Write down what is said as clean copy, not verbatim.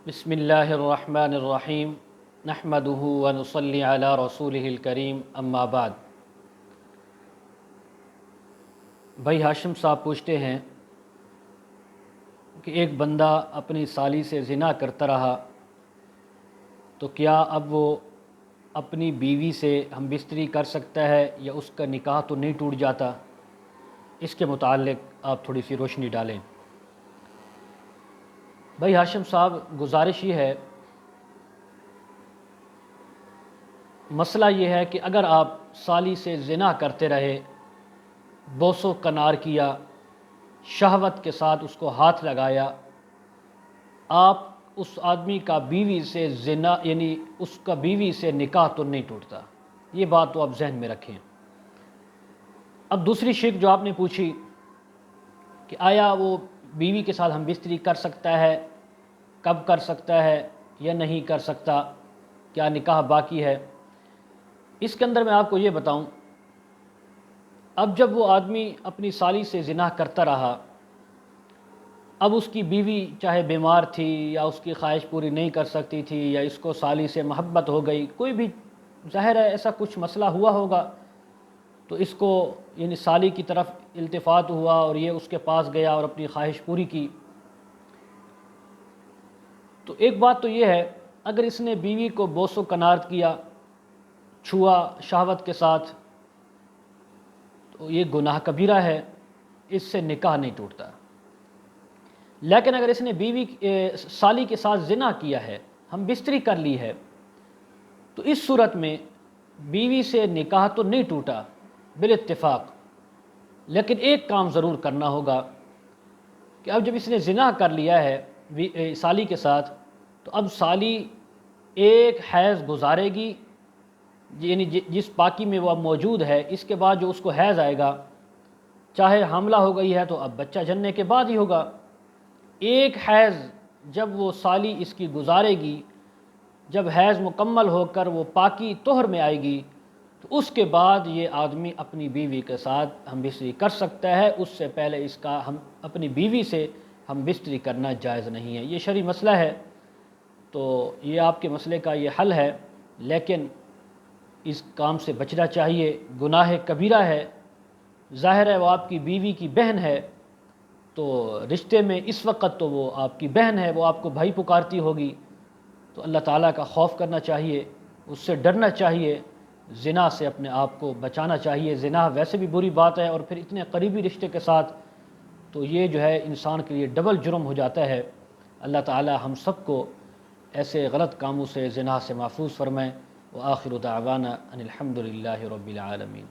بسم اللہ الرحمن الرحیم نحمدہ ونصلی علی رسولہ الکریم اما بعد۔ بھائی ہاشم صاحب پوچھتے ہیں کہ ایک بندہ اپنی سالی سے زنا کرتا رہا تو کیا اب وہ اپنی بیوی سے ہم بستری کر سکتا ہے یا اس کا نکاح تو نہیں ٹوٹ جاتا؟ اس کے متعلق آپ تھوڑی سی روشنی ڈالیں۔ بھائی ہاشم صاحب، گزارش یہ ہے، مسئلہ یہ ہے کہ اگر آپ سالی سے زنا کرتے رہے، بوس و کنار کیا، شہوت کے ساتھ اس کو ہاتھ لگایا، آپ اس آدمی کا بیوی سے زنا یعنی اس کا بیوی سے نکاح تو نہیں ٹوٹتا۔ یہ بات تو آپ ذہن میں رکھیں۔ اب دوسری شق جو آپ نے پوچھی کہ آیا وہ بیوی کے ساتھ ہم بستری کر سکتا ہے، کب کر سکتا ہے یا نہیں کر سکتا، کیا نکاح باقی ہے؟ اس کے اندر میں آپ کو یہ بتاؤں، اب جب وہ آدمی اپنی سالی سے زنا کرتا رہا، اب اس کی بیوی چاہے بیمار تھی یا اس کی خواہش پوری نہیں کر سکتی تھی یا اس کو سالی سے محبت ہو گئی، کوئی بھی ظاہر ہے ایسا کچھ مسئلہ ہوا ہوگا، تو اس کو یعنی سالی کی طرف التفات ہوا اور یہ اس کے پاس گیا اور اپنی خواہش پوری کی۔ تو ایک بات تو یہ ہے، اگر اس نے بیوی کو بوس و کنار کیا، چھوا شہوت کے ساتھ، تو یہ گناہ کبیرہ ہے، اس سے نکاح نہیں ٹوٹتا۔ لیکن اگر اس نے بیوی سالی کے ساتھ زنا کیا ہے، ہم بستری کر لی ہے، تو اس صورت میں بیوی سے نکاح تو نہیں ٹوٹا بالاتفاق، لیکن ایک کام ضرور کرنا ہوگا کہ اب جب اس نے زنا کر لیا ہے سالی کے ساتھ، تو اب سالی ایک حیض گزارے گی، یعنی جس پاکی میں وہ اب موجود ہے، اس کے بعد جو اس کو حیض آئے گا، چاہے حاملہ ہو گئی ہے تو اب بچہ جننے کے بعد ہی ہوگا۔ ایک حیض جب وہ سالی اس کی گزارے گی، جب حیض مکمل ہو کر وہ پاکی طہر میں آئے گی، تو اس کے بعد یہ آدمی اپنی بیوی کے ساتھ ہم بستری کر سکتا ہے، اس سے پہلے اس کا اپنی بیوی سے ہم بستری کرنا جائز نہیں ہے۔ یہ شرعی مسئلہ ہے، تو یہ آپ کے مسئلے کا یہ حل ہے، لیکن اس کام سے بچنا چاہیے، گناہ کبیرہ ہے۔ ظاہر ہے وہ آپ کی بیوی کی بہن ہے، تو رشتے میں اس وقت تو وہ آپ کی بہن ہے، وہ آپ کو بھائی پکارتی ہوگی، تو اللہ تعالیٰ کا خوف کرنا چاہیے، اس سے ڈرنا چاہیے، زنا سے اپنے آپ کو بچانا چاہیے۔ زنا ویسے بھی بری بات ہے، اور پھر اتنے قریبی رشتے کے ساتھ تو یہ جو ہے انسان کے لیے ڈبل جرم ہو جاتا ہے۔ اللہ تعالیٰ ہم سب کو ایسے غلط کاموں سے، زنا سے محفوظ فرمائیں۔ وآخر دعوانا ان الحمد للہ رب العالمین۔